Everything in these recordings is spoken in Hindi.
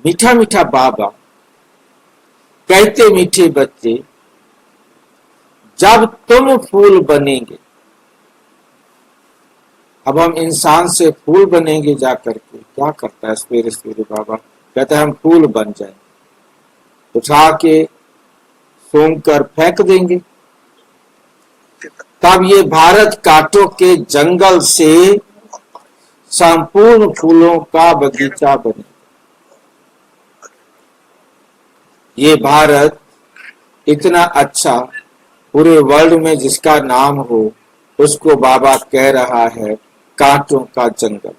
मीठा मीठा बाबा, कहते मीठे बच्चे, जब तुम फूल बनेंगे। अब हम इंसान से फूल बनेंगे जा करके, क्या करता है सवेरे सवेरे बाबा, कहता है हम फूल बन जाए, उठा के सूंघ कर फेंक देंगे। तब ये भारत कांटों के जंगल से संपूर्ण फूलों का बगीचा बने। ये भारत इतना अच्छा, पूरे वर्ल्ड में जिसका नाम हो, उसको बाबा कह रहा है कांटों का जंगल।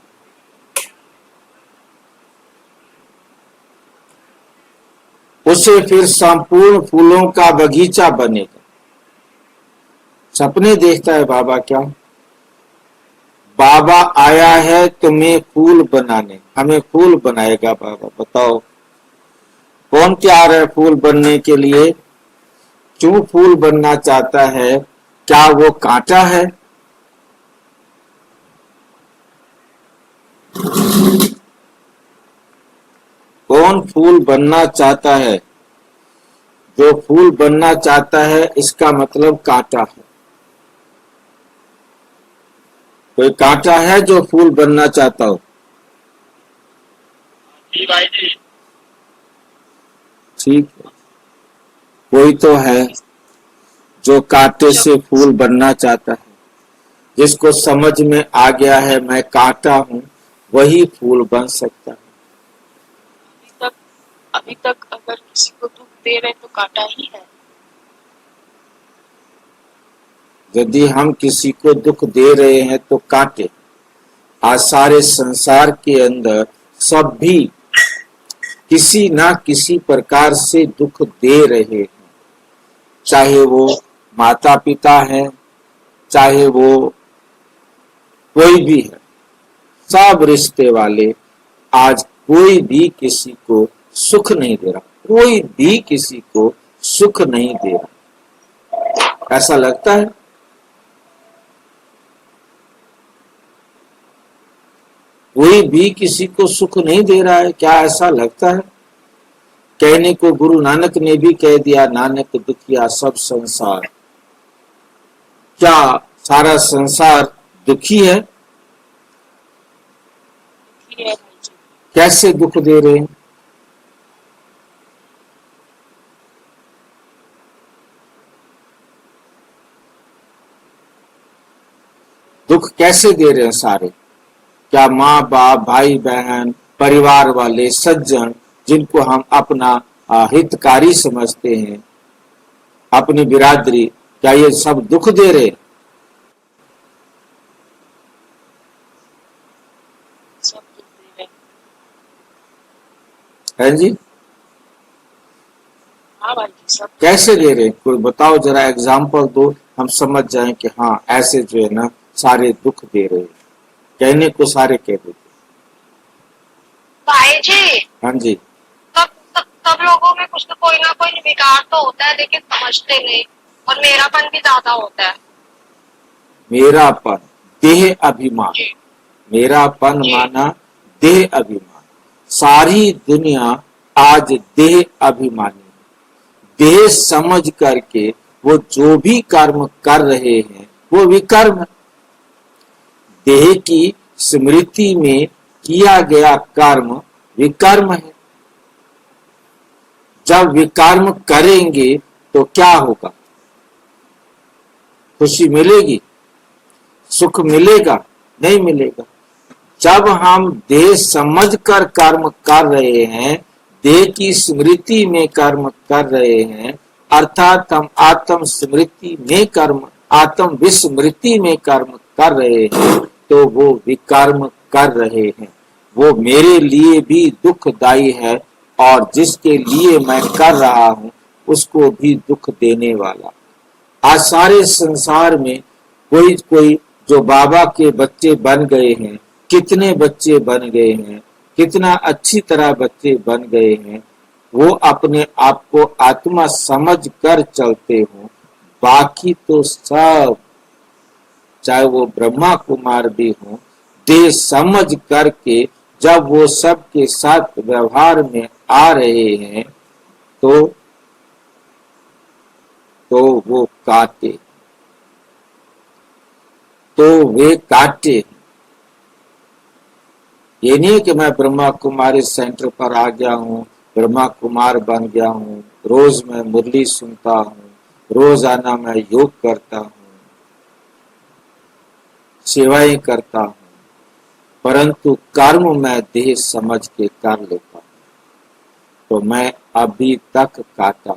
उसे फिर संपूर्ण फूलों का बगीचा बनेगा। सपने देखता है बाबा क्या? बाबा आया है तुम्हें फूल बनाने, हमें फूल बनाएगा बाबा। बताओ कौन तैयार है फूल बनने के लिए? क्यों फूल बनना चाहता है? क्या वो कांटा है? कौन फूल बनना चाहता है? जो फूल बनना चाहता है इसका मतलब कांटा है। कोई कांटा है जो फूल बनना चाहता हो? जी भाई जी। ठीक है, कोई तो है जो कांटे से फूल बनना चाहता है। जिसको समझ में आ गया है मैं कांटा हूं, वही फूल बन सकता है। अभी तक अगर किसी को दुख दे रहे तो कांटा ही है। यदि हम किसी को दुख दे रहे हैं तो कांटे। आज सारे संसार के अंदर सब भी किसी ना किसी प्रकार से दुख दे रहे हैं। चाहे वो माता पिता है, चाहे वो कोई भी है, सब रिश्ते वाले। आज कोई भी किसी को सुख नहीं दे रहा, कोई भी किसी को सुख नहीं दे रहा। ऐसा लगता है? कोई भी किसी को सुख नहीं दे रहा है, क्या ऐसा लगता है? कहने को गुरु नानक ने भी कह दिया, नानक दुखिया सब संसार। क्या सारा संसार दुखी है? कैसे दुख दे रहे हैं? दुख कैसे दे रहे हैं सारे? क्या माँ बाप, भाई बहन, परिवार वाले, सज्जन, जिनको हम अपना हितकारी समझते हैं, अपनी बिरादरी, क्या ये सब दुख दे रहे? सब दुख दे रहे हैं जी? हाँ भाई जी, सब कैसे दे रहे? कोई बताओ जरा, एग्जाम्पल दो, हम समझ जाएं कि हाँ ऐसे जो है ना सारे दुख दे रहे। कहने को सारे कह देते। भाई जी। हाँ जी। सब लोगों में कुछ तो कोई ना कोई विकार तो होता है, लेकिन समझते नहीं, और मेरापन भी ज्यादा होता है। मेरापन, देह अभिमान। मेरापन माना देह अभिमान। सारी दुनिया आज देह अभिमानी, देह समझ करके वो जो भी कर्म कर रहे हैं वो विकर्म। देह की स्मृति में किया गया कर्म विकर्म है। जब विकर्म करेंगे तो क्या होगा? खुशी मिलेगी? सुख मिलेगा? नहीं मिलेगा। जब हम देह समझकर कर्म कर रहे हैं, देह की स्मृति में कर्म कर रहे हैं, अर्थात हम आत्म स्मृति में कर्म, आत्म विस्मृति में कर्म कर रहे हैं, तो वो विकर्म कर रहे हैं। वो मेरे लिए भी दुखदायी है और जिसके लिए मैं कर रहा हूं उसको भी दुख देने वाला। आज सारे संसार में कोई कोई जो बाबा के बच्चे बन गए हैं, कितने बच्चे बन गए हैं, कितना अच्छी तरह बच्चे बन गए हैं, वो अपने आप को आत्मा समझ कर चलते हो। बाकी तो सब, चाहे वो ब्रह्मा कुमार भी हो, देह समझ करके जब वो सबके साथ व्यवहार में आ रहे हैं तो वो काटे, तो वे काटे। ये नहीं कि मैं ब्रह्मा कुमारी सेंटर पर आ गया हूँ, ब्रह्मा कुमार बन गया हूँ, रोज मैं मुरली सुनता हूँ, रोजाना मैं योग करता हूँ, सेवाएं करता हूँ, परंतु कर्म मैं देह समझ के कर लेता हूँ, तो मैं अभी तक काटा।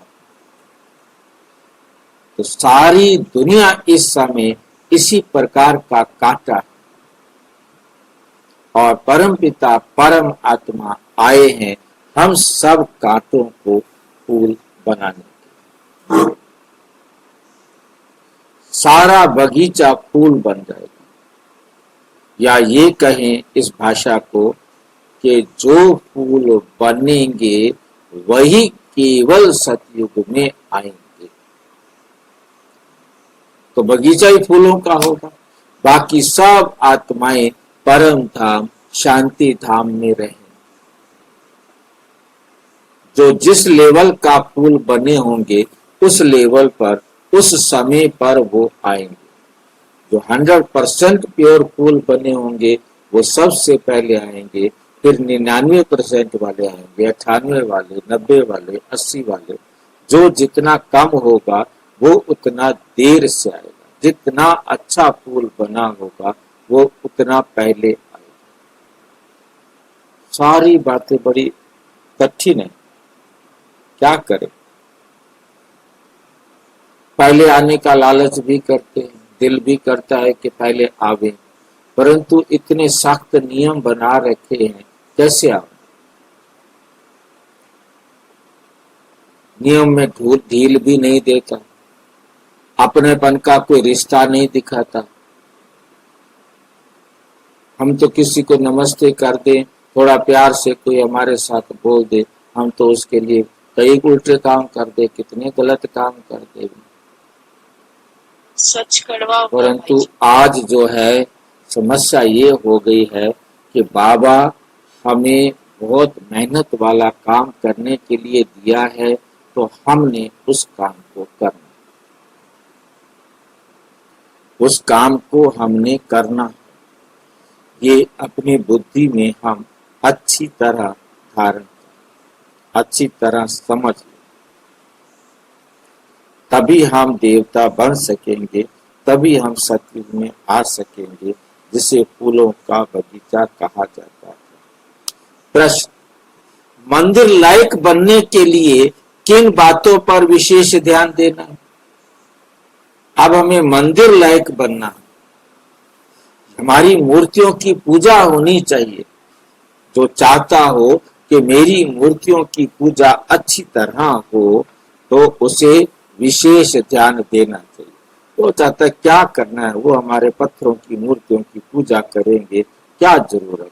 तो सारी दुनिया इस समय इसी प्रकार का काटा है और परम पिता परम आत्मा आए हैं हम सब कांटों को फूल बनाने के। सारा बगीचा फूल बन जाएगा, या ये कहें इस भाषा को कि जो फूल बनेंगे वही केवल सतयुग में आएंगे। तो बगीचा ही फूलों का होगा, बाकी सब आत्माएं परम धाम शांति धाम में रहें। जो जिस लेवल का फूल बने होंगे उस लेवल पर उस समय पर वो आएंगे। जो 100% प्योर फूल बने होंगे वो सबसे पहले आएंगे, फिर 99% वाले आएंगे, 98 वाले, 90 वाले, 80 वाले। जो जितना कम होगा वो उतना देर से आएगा, जितना अच्छा फूल बना होगा वो उतना पहले आएगा। सारी बातें बड़ी कठिन है, क्या करें। पहले आने का लालच भी करते हैं, दिल भी करता है कि पहले आवे, परंतु इतने सख्त नियम बना रखे हैं, कैसे आवे। नियम में ढील भी नहीं देता, अपनेपन का कोई रिश्ता नहीं दिखाता। हम तो किसी को नमस्ते कर दे, थोड़ा प्यार से कोई हमारे साथ बोल दे, हम तो उसके लिए कई उल्टे काम कर दे, कितने गलत काम कर दे। सच कड़वा, परंतु आज जो है समस्या ये हो गई है कि बाबा हमें बहुत मेहनत वाला काम करने के लिए दिया है, तो हमने उस काम को करना, उस काम को हमने करना। ये अपनी बुद्धि में हम अच्छी तरह धारण, अच्छी तरह समझ, तभी हम देवता बन सकेंगे, तभी हम सतयुग में आ सकेंगे, जिसे फूलों का बगीचा कहा जाता है। प्रश्न, मंदिर लायक बनने के लिए किन बातों पर विशेष ध्यान देना है? अब हमें मंदिर लायक बनना है, हमारी मूर्तियों की पूजा होनी चाहिए। जो चाहता हो कि मेरी मूर्तियों की पूजा अच्छी तरह हो तो उसे विशेष ध्यान देना चाहिए। वो चाहता है क्या करना है, वो हमारे पत्थरों की मूर्तियों की पूजा करेंगे, क्या जरूरत है,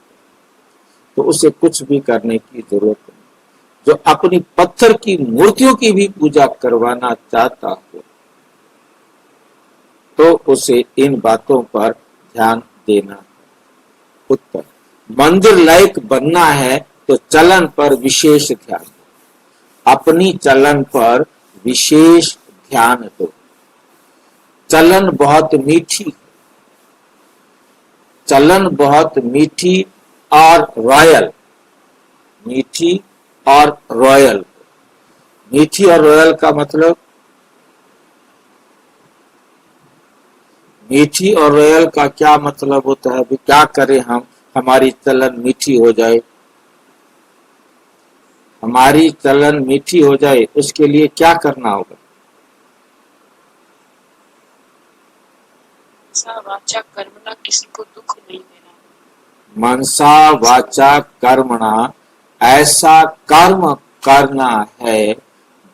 तो उसे कुछ भी करने की जरूरत नहीं। जो अपनी पत्थर की मूर्तियों की भी पूजा करवाना चाहता हो तो उसे इन बातों पर ध्यान देना है। उत्तर, मंदिर लायक बनना है तो चलन पर विशेष ध्यान दो, अपनी चलन पर विशेष ध्यान दो। चलन बहुत मीठी, चलन बहुत मीठी और रॉयल, मीठी और रॉयल। मीठी और रॉयल का मतलब, मीठी और रॉयल का क्या मतलब होता है? अभी क्या करें हम, हमारी चलन मीठी हो जाए, हमारी चलन मीठी हो जाए, उसके लिए क्या करना होगा? वाचा कर्मणा, किसी को दुख नहीं देना। मनसा वाचा कर्मणा, ऐसा कर्म करना है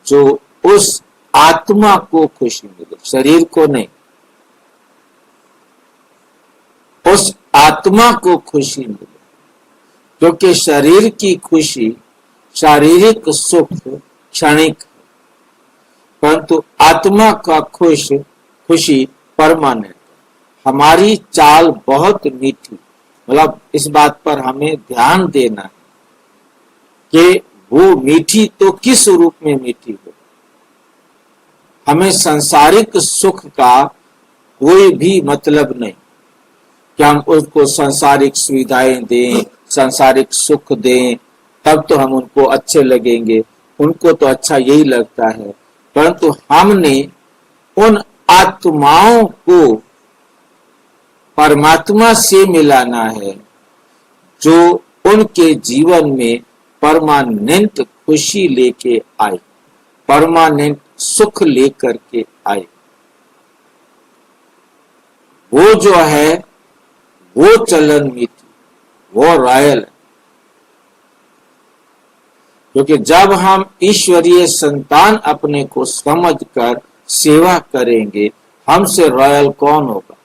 जो उस आत्मा को खुशी मिले, शरीर को नहीं, उस आत्मा को खुशी मिले। क्योंकि शरीर की खुशी, शारीरिक सुख क्षणिक, परंतु आत्मा का खुशी परमानेंट। हमारी चाल बहुत मीठी, मतलब इस बात पर हमें ध्यान देना है कि वो मीठी तो किस रूप में मीठी हो। हमें सांसारिक सुख का कोई भी मतलब नहीं कि हम उसको सांसारिक सुविधाएं दें, सांसारिक सुख दें, तब तो हम उनको अच्छे लगेंगे। उनको तो अच्छा यही लगता है, परंतु हमने उन आत्माओं को परमात्मा से मिलाना है जो उनके जीवन में परमानेंट खुशी लेके आए, परमानेंट सुख लेकर के आए। वो जो है वो चलन मीठी, वो रॉयल है। क्योंकि जब हम ईश्वरीय संतान अपने को समझकर सेवा करेंगे, हमसे रॉयल कौन होगा?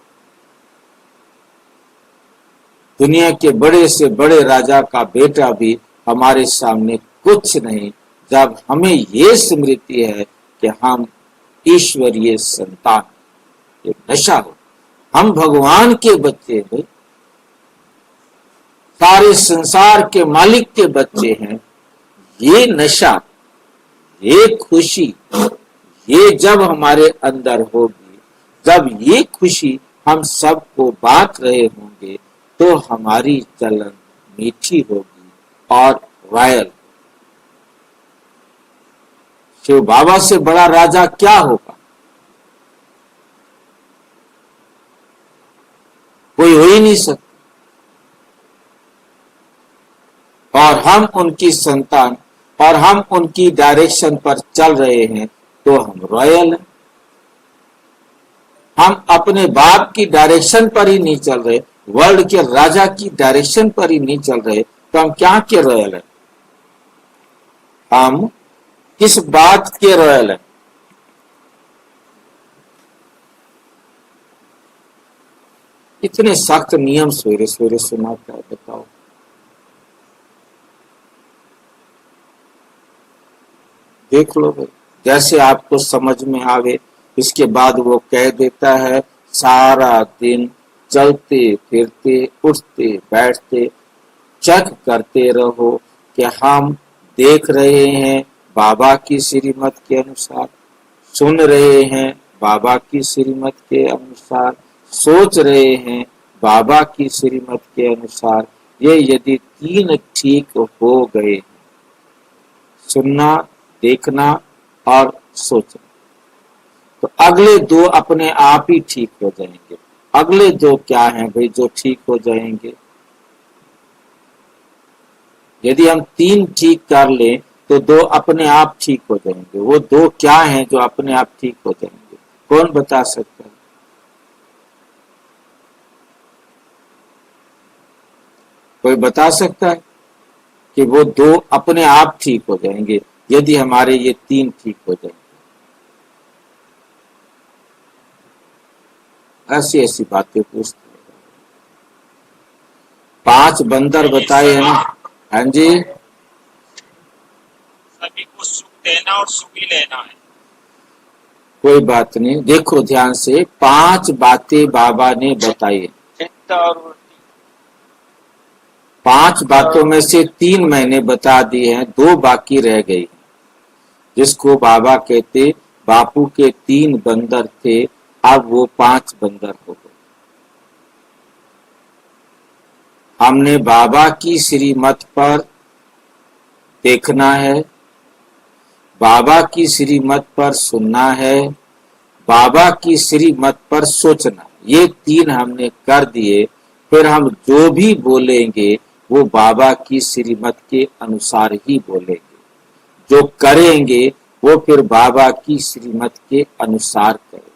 दुनिया के बड़े से बड़े राजा का बेटा भी हमारे सामने कुछ नहीं, जब हमें ये स्मृति है कि हम ईश्वरीय संतान। ये नशा हो, हम भगवान के बच्चे हैं, सारे संसार के मालिक के बच्चे हैं। ये नशा, ये खुशी, ये जब हमारे अंदर होगी, जब ये खुशी हम सबको बांट रहे होंगे, तो हमारी चलन मीठी होगी और रॉयल। शिव बाबा से बड़ा राजा क्या होगा? कोई हो ही नहीं सकता। और हम उनकी संतान और हम उनकी डायरेक्शन पर चल रहे हैं, तो हम रॉयल हैं। हम अपने बाप की डायरेक्शन पर ही नहीं चल रहे, वर्ल्ड के राजा की डायरेक्शन पर ही नहीं चल रहे, तो हम क्या के रॉयल हैं? हम किस बात के रॉयल हैं? इतने सख्त नियम सवेरे सवेरे सुनाता है, बताओ। देख लो भाई, जैसे आपको समझ में आवे। इसके बाद वो कह देता है, सारा दिन चलते फिरते उठते बैठते चेक करते रहो कि हम देख रहे हैं बाबा की श्रीमत के अनुसार, सुन रहे हैं बाबा की श्रीमत के अनुसार, सोच रहे हैं बाबा की श्रीमत के अनुसार। ये यदि तीन ठीक हो गए, सुनना, देखना और सोचना, तो अगले दो अपने आप ही ठीक हो जाएंगे। अगले दो क्या हैं भाई जो ठीक हो जाएंगे? यदि हम तीन ठीक कर लें तो दो अपने आप ठीक हो जाएंगे। वो दो क्या हैं जो अपने आप ठीक हो जाएंगे? कौन बता सकता है? कोई बता सकता है कि वो दो अपने आप ठीक हो जाएंगे यदि हमारे ये तीन ठीक हो जाएंगे? ऐसी ऐसी बातें पूछते हैं। 5 बंदर बताए हैं ना। हाँ जी, सभी को सुख देना और सुख ही लेना है। कोई बात नहीं, देखो ध्यान से। 5 बातें बाबा ने बताई है। चिंता और 5 बातों में से 3 मैंने बता दी हैं, 2 बाकी रह गई, जिसको बाबा कहते बापू के 3 बंदर थे, अब वो 5 बंदर हो गए। हमने बाबा की श्रीमत पर देखना है, बाबा की श्रीमत पर सुनना है, बाबा की श्रीमत पर सोचना। ये 3 हमने कर दिए। फिर हम जो भी बोलेंगे वो बाबा की श्रीमत के अनुसार ही बोलेंगे। जो करेंगे वो फिर बाबा की श्रीमत के अनुसार करेंगे।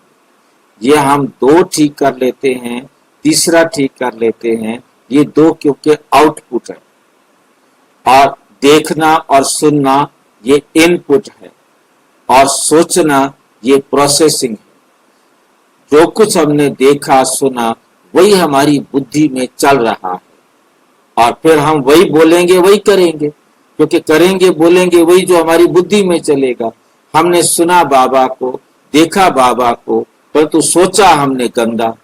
ये हम 2 ठीक कर लेते हैं, तीसरा ठीक कर लेते हैं। ये 2 क्योंकि आउटपुट है, और देखना और सुनना ये इनपुट है, और सोचना ये प्रोसेसिंग है। जो कुछ हमने देखा सुना वही हमारी बुद्धि में चल रहा है, और फिर हम वही बोलेंगे, वही करेंगे, क्योंकि करेंगे बोलेंगे वही जो हमारी बुद्धि में चलेगा। हमने सुना बाबा को, देखा बाबा को, परंतु सोचा हमने गंदा।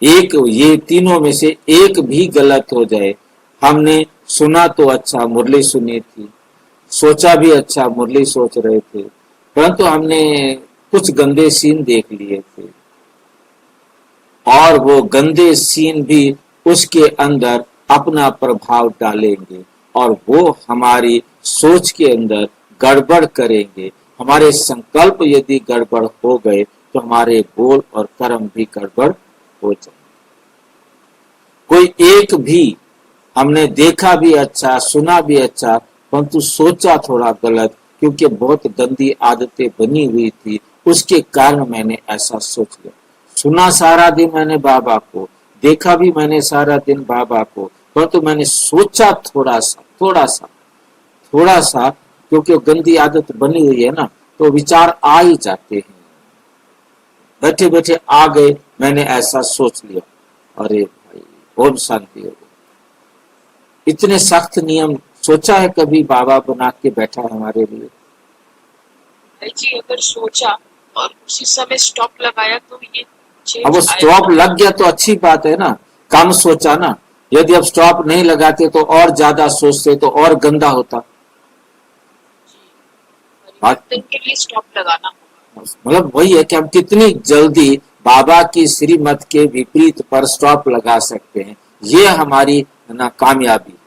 एक ये तीनों में से एक भी गलत हो जाए, हमने सुना तो अच्छा, मुरली सुनी थी, सोचा भी अच्छा, मुरली सोच रहे थे, परंतु हमने कुछ गंदे सीन देख लिए थे और वो गंदे सीन भी उसके अंदर अपना प्रभाव डालेंगे और वो हमारी सोच के अंदर गड़बड़ करेंगे। हमारे संकल्प यदि गड़बड़ हो गए तो हमारे बोल और कर्म भी गड़बड़ हो जाए। कोई एक भी हमने देखा भी अच्छा, सुना भी अच्छा, परंतु सोचा थोड़ा गलत, क्योंकि बहुत गंदी आदतें बनी हुई थी, उसके कारण मैंने ऐसा सोच लिया। सुना सारा दिन मैंने बाबा को, देखा भी मैंने सारा दिन बाबा को, परंतु मैंने सोचा थोड़ा सा, क्योंकि गंदी आदत बनी हुई है ना, तो विचार आ ही जाते हैं। बैठे बैठे आ गए, मैंने ऐसा सोच लिया, अरे भाई बहुत शांति हो गई। इतने सख्त नियम सोचा है कभी बाबा बना के बैठा है हमारे लिए? भाई जी अगर सोचा और उसी समय स्टॉप लगाया तो ये अब वो स्टॉप लग गया तो अच्छी बात है ना, कम सोचा ना। यदि अब स्टॉप नहीं लगाते तो और ज्यादा सोचते तो और गंदा होता। परिवर्तन के लिए स्टॉप लगाना होगा। मतलब वही है कि हम कितनी जल्दी बाबा की श्रीमत के विपरीत पर स्टॉप लगा सकते हैं, ये हमारी ना कामयाबी है।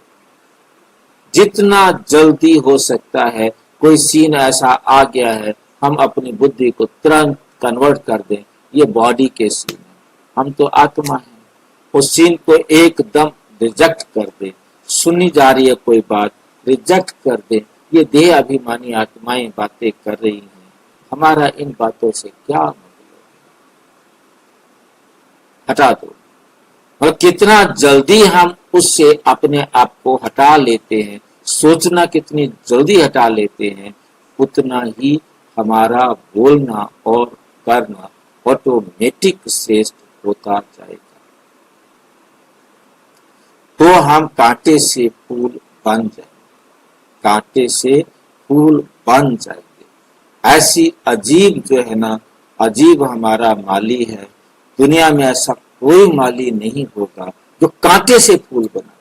जितना जल्दी हो सकता है कोई सीन ऐसा आ गया है, हम अपनी बुद्धि को तुरंत कन्वर्ट कर दें, ये बॉडी के सीन है, हम तो आत्मा है, उस सीन को एकदम रिजेक्ट कर दे। सुनी जा रही है कोई बात, रिजेक्ट कर दे। ये देह अभिमानी आत्माएं बातें कर रही हैं, हमारा इन बातों से क्या मतलब, हटा दो। और कितना जल्दी हम उससे अपने आप को हटा लेते हैं, सोचना कितनी जल्दी हटा लेते हैं, उतना ही हमारा बोलना और करना ऑटोमेटिक श्रेष्ठ होता जाएगा। तो हम कांटे से फूल बन जाएंगे, कांटे से फूल बन जाएंगे। ऐसी अजीब जो है ना, अजीब हमारा माली है। दुनिया में ऐसा कोई माली नहीं होगा जो कांटे से फूल बना।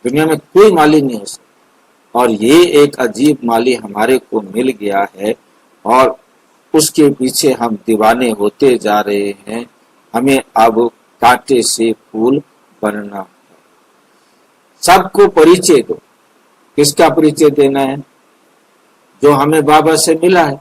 दुनिया में कोई माली नहीं हो सकता, और ये एक अजीब माली हमारे को मिल गया है और उसके पीछे हम दीवाने होते जा रहे हैं। हमें अब कांटे से फूल बनना है। सबको परिचय दो। किसका परिचय देना है? जो हमें बाबा से मिला है।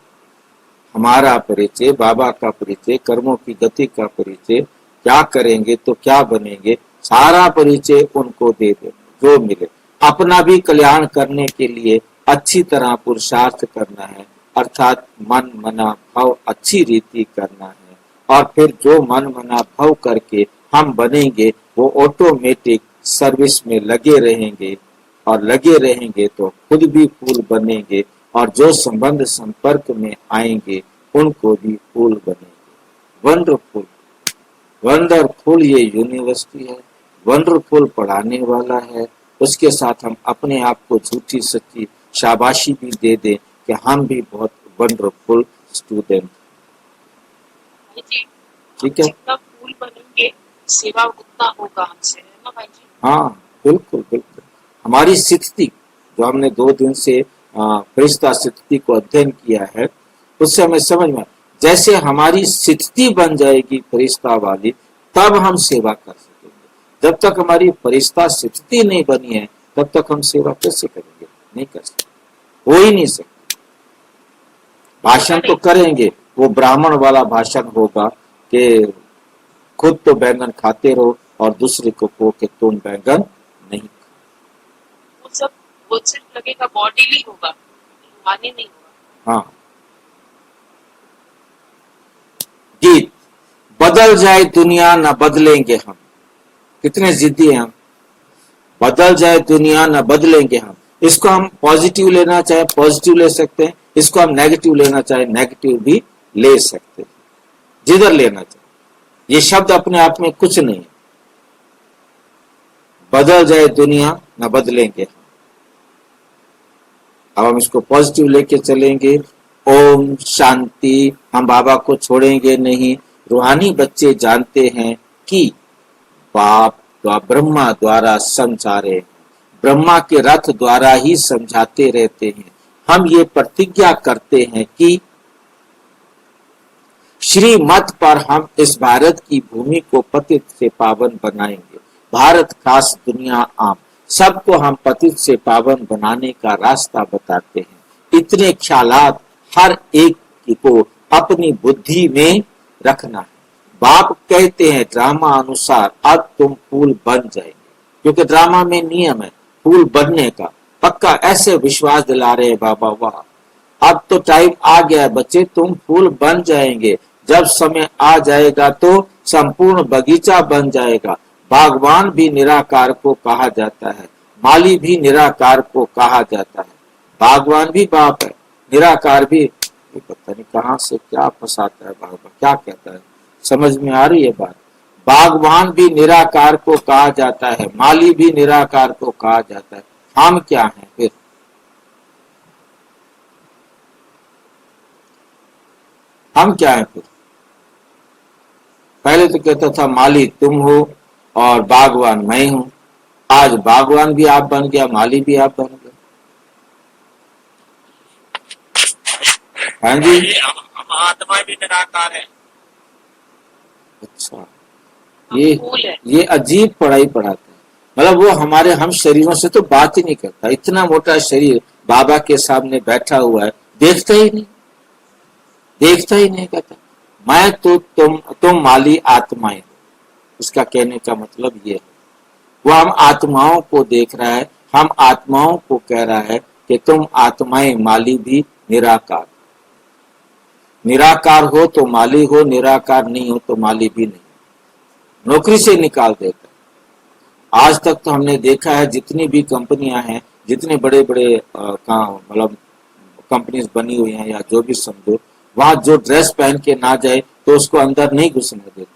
हमारा परिचय, बाबा का परिचय, कर्मों की गति का परिचय, क्या करेंगे तो क्या बनेंगे, सारा परिचय उनको दे दो जो मिले। अपना भी कल्याण करने के लिए अच्छी तरह पुरुषार्थ करना है, अर्थात मन मना भाव अच्छी रीति करना है, और फिर जो मन मना भाव करके हम बनेंगे वो ऑटोमेटिक सर्विस में लगे रहेंगे, और लगे रहेंगे तो खुद भी फूल बनेंगे, और जो संबंध संपर्क में आएंगे उनको भी फूल बनेंगे। वंडरफुल, वंडरफुल ये यूनिवर्सिटी है, वंडरफुल पढ़ाने वाला है। उसके साथ हम अपने आप को झूठी सच्ची शाबाशी भी दे दें कि हम भी बहुत वंडरफुल स्टूडेंट। ठीक है, जितना फूल बनेंगे सेवा उतना होगा हमसे, है ना भाई जी? हाँ बिल्कुल बिल्कुल। हमारी स्थिति जो हमने 2 दिन से फरिश्ता स्थिति को अध्ययन किया है, उससे हमें समझ में, जैसे हमारी स्थिति बन जाएगी फरिश्ता वाली, तब हम सेवा कर सकेंगे। जब तक हमारी फरिश्ता स्थिति नहीं बनी है तब तक हम सेवा कैसे करेंगे? नहीं कर सकते, हो ही नहीं सकते। भाषण तो करेंगे, वो ब्राह्मण वाला भाषण होगा कि खुद तो बैंगन खाते रहो और दूसरे को कहो कि तुम बैंगन नहीं। वो सिर्फ लगेगा बॉडीली होगा, रूहानी नहीं होगा। हाँ, गीत, बदल जाए दुनिया न बदलेंगे हम। कितने जिद्दी हैं हम। बदल जाए दुनिया न बदलेंगे हम। इसको हम पॉजिटिव लेना चाहे पॉजिटिव ले सकते हैं, इसको हम नेगेटिव लेना चाहे नेगेटिव भी ले सकते हैं, जिधर लेना चाहे। ये शब्द अपने आप में कुछ नहीं है। बदल जाए दुनिया न बदलेंगे। अब हम इसको पॉजिटिव लेके चलेंगे। ओम शांति, हम बाबा को छोड़ेंगे नहीं, रूहानी बच्चे जानते हैं कि बाप ब्रह्मा द्वारा समझा रहे हैं, ब्रह्मा के रथ द्वारा ही समझाते रहते हैं। हम ये प्रतिज्ञा करते हैं कि श्रीमत पर हम इस भारत की भूमि को पतित से पावन बनाएंगे। भारत खास दुनिया आम सबको हम पतित से पावन बनाने का रास्ता बताते हैं। इतने ख्यालात हर एक को अपनी बुद्धि में रखना है। बाप कहते हैं ड्रामा अनुसार अब तुम फूल बन जाएंगे, क्योंकि ड्रामा में नियम है फूल बनने का पक्का। ऐसे विश्वास दिला रहे हैं बाबा, वाह अब तो टाइम आ गया है बच्चे, तुम फूल बन जाएंगे। जब समय आ जाएगा तो संपूर्ण बगीचा बन जाएगा। बागवान भी निराकार को कहा जाता है, माली भी निराकार को कहा जाता है। बागवान भी बाप है, निराकार भी। पता नहीं कहां से क्या फंसाता है बाबा, क्या कहता है, समझ में आ रही है बात। बागवान भी निराकार को कहा जाता है, माली भी निराकार को कहा जाता है। हम क्या हैं फिर? हम क्या हैं फिर? पहले तो कहता था माली तुम हो और बागवान मैं हूं। आज बागवान भी आप बन गया, माली भी आप बन गया। हाँ जी, हम आत्मा भी निराकार है। अच्छा, फूल है। ये अजीब पढ़ाई पढ़ाते हैं। मतलब वो हमारे हम शरीरों से तो बात ही नहीं करता। इतना मोटा शरीर बाबा के सामने बैठा हुआ है, देखता ही नहीं, देखता ही नहीं। कहता मैं तो तुम माली आत्माएं हो। इसका कहने का मतलब ये है, वो हम आत्माओं को देख रहा है, हम आत्माओं को कह रहा है कि तुम आत्माएं, माली भी निराकार। निराकार हो तो माली हो, निराकार नहीं हो तो माली भी नहीं। नौकरी से निकाल देता। आज तक तो हमने देखा है जितनी भी कंपनियां हैं, जितने बड़े बड़े मतलब कंपनीज बनी हुई हैं या जो भी समझो, वहां जो ड्रेस पहन के ना जाए तो उसको अंदर नहीं घुसने देते।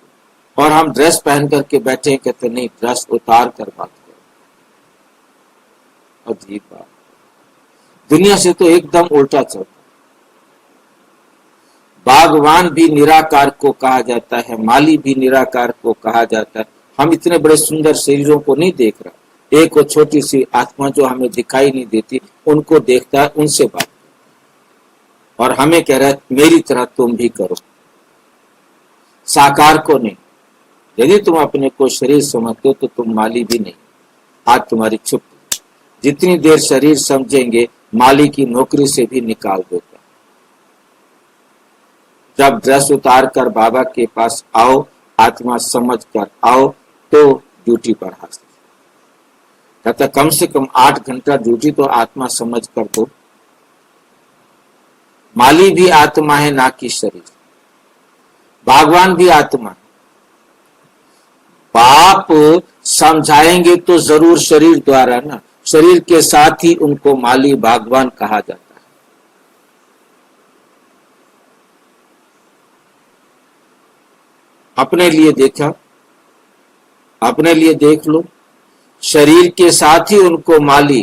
और हम ड्रेस पहन करके बैठे, कहते नहीं ड्रेस उतार कर बात करो। अजीब बात, दुनिया से तो एकदम उल्टा चलता। बागवान भी निराकार को कहा जाता है, माली भी निराकार को कहा जाता है। हम इतने बड़े सुंदर शरीरों को नहीं देख रहा, एक वो छोटी सी आत्मा जो हमें दिखाई नहीं देती उनको देखता है, उनसे बात। और हमें कह रहा है मेरी तरह तुम भी करो, साकार को नहीं। यदि तुम अपने को शरीर समझते हो तो तुम माली भी नहीं, हाथ तुम्हारी छुप। जितनी देर शरीर समझेंगे माली की नौकरी से भी निकाल देता। जब ड्रेस उतार कर बाबा के पास आओ, आत्मा समझ कर आओ तो ड्यूटी पर हाजिर। कहता कम से कम 8 घंटा ड्यूटी तो आत्मा समझ कर दो। माली भी आत्मा है, ना कि शरीर। भगवान भी आत्मा है। बाप समझाएंगे तो जरूर शरीर द्वारा ना, शरीर के साथ ही उनको माली भगवान कहा जाता है। अपने लिए देखा, अपने लिए देख लो, शरीर के साथ ही उनको माली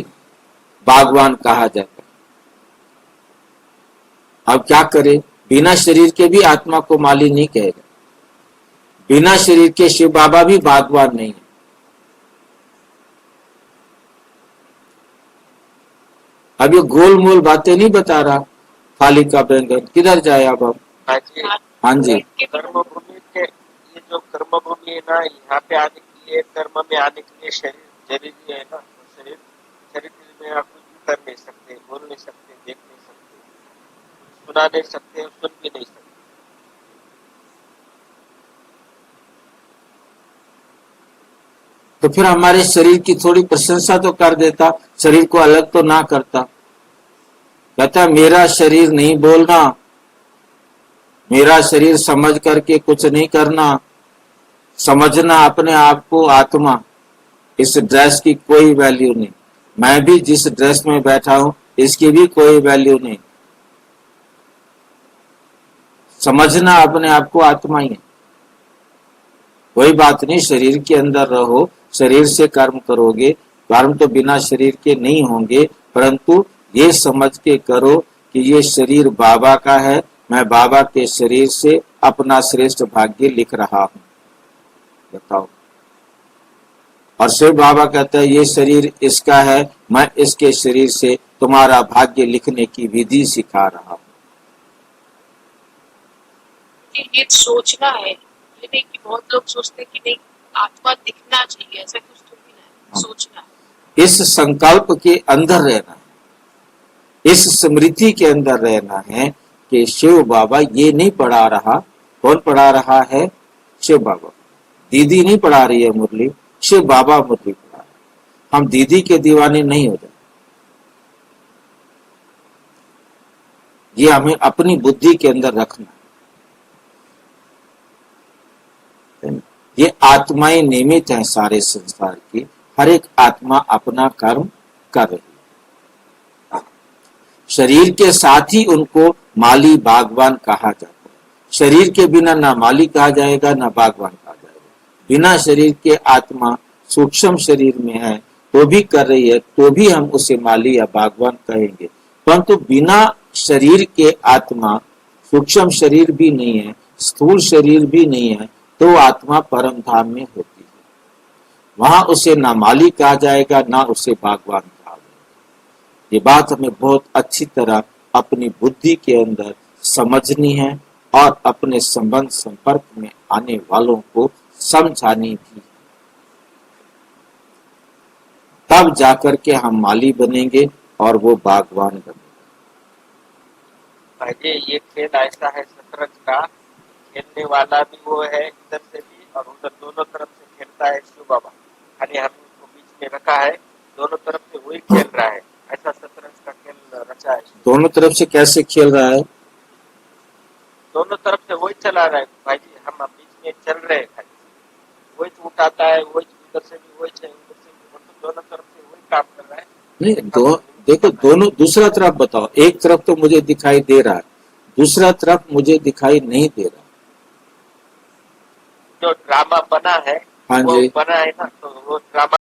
भगवान कहा जाता है। अब क्या करे, बिना शरीर के भी आत्मा को माली नहीं कहेगा। बिना शरीर के शिव बाबा भी भगवान नहीं है। अब ये गोलमोल बातें नहीं बता रहा। थाली का व्यंजन किधर जाए अब हम? हाँ जी, कर्मभूमि के, ये जो कर्मभूमि है ना, यहाँ पे आने के लिए, कर्म में आने के लिए शरीर जरूरी है ना। तो शरीर में आप कुछ भी कर नहीं सकते, बोल नहीं सकते, देख नहीं सकते, सुना नहीं सकते, सुन भी नहीं सकते। तो फिर हमारे शरीर की थोड़ी प्रशंसा तो कर देता, शरीर को अलग तो ना करता। कहता मेरा शरीर नहीं बोलना, मेरा शरीर समझ करके कुछ नहीं करना, समझना अपने आप को आत्मा। इस ड्रेस की कोई वैल्यू नहीं, मैं भी जिस ड्रेस में बैठा हूं इसकी भी कोई वैल्यू नहीं। समझना अपने आप को आत्मा ही है। कोई बात नहीं, शरीर के अंदर रहो, शरीर से कर्म करोगे, कर्म तो बिना शरीर के नहीं होंगे, परंतु ये समझ के करो कि ये शरीर बाबा का है, मैं बाबा के शरीर से अपना श्रेष्ठ भाग्य लिख रहा हूं। बताओ। और शिव बाबा कहते हैं ये शरीर इसका है, मैं इसके शरीर से तुम्हारा भाग्य लिखने की विधि सिखा रहा हूं। कि ये सोचना है, ये नहीं कि बहुत लोग सोचते हैं कि नहीं आत्मा दिखना चाहिए, ऐसा कुछ तो भी नहीं, सोचना है। इस संकल्प के अंदर रहना है, इस स्मृति के अंदर रहना है कि शिव बाबा ये नहीं पढ़ा रहा। कौन पढ़ा रहा है? शिव बाबा। दीदी नहीं पढ़ा रही है मुरली, शिव बाबा मुरली पढ़ा रहा है। हम दीदी के दीवाने नहीं हो जाए, ये हमें अपनी बुद्धि के अंदर रखना है। ये आत्माएं नियमित हैं सारे संसार की, हर एक आत्मा अपना कर्म कर रही है। शरीर के साथ ही उनको माली बागवान कहा जाता है। शरीर के बिना ना माली कहा जाएगा ना बागवान कहा जाएगा। बिना शरीर के आत्मा सूक्ष्म शरीर में है तो भी कर रही है, तो भी हम उसे माली या बागवान कहेंगे। परंतु बिना शरीर के आत्मा, सूक्ष्म शरीर भी नहीं है, स्थूल शरीर भी नहीं है, तो आत्मा परम धाम में होती है। वहां उसे ना माली कहा जाएगा ना उसे बागवान कहा जाएगा। ये बात हमें बहुत अच्छी तरह अपनी बुद्धि के अंदर समझनी है और अपने संबंध संपर्क में आने वालों को समझानी भी। तब जाकर के हम माली बनेंगे और वो बागवान बनेंगे। भाई ये खेल ऐसा है शतरंज का, खेलने वाला भी वो है इधर से भी और उधर, दोनों तरफ से खेलता है शिव बाबा। खाली हम उसको बीच में रखा है, दोनों तरफ से वही खेल रहा है। ऐसा शतरंज का खेल रचा है। दोनों तरफ से कैसे खेल रहा है? दोनों तरफ से वही चला रहा है भाई जी, हम बीच में चल रहे हैं, खाली वही उठाता है, वही उधर से भी वही, उधर से भी, मतलब दोनों तरफ से वही काम कर रहा है। नहीं देखो दोनों, दूसरा तरफ बताओ। एक तरफ तो मुझे दिखाई दे रहा है, दूसरा तरफ मुझे दिखाई नहीं दे रहा। जो ड्रामा बना है हाँ वो जी। बना है ना, तो वो ड्रामा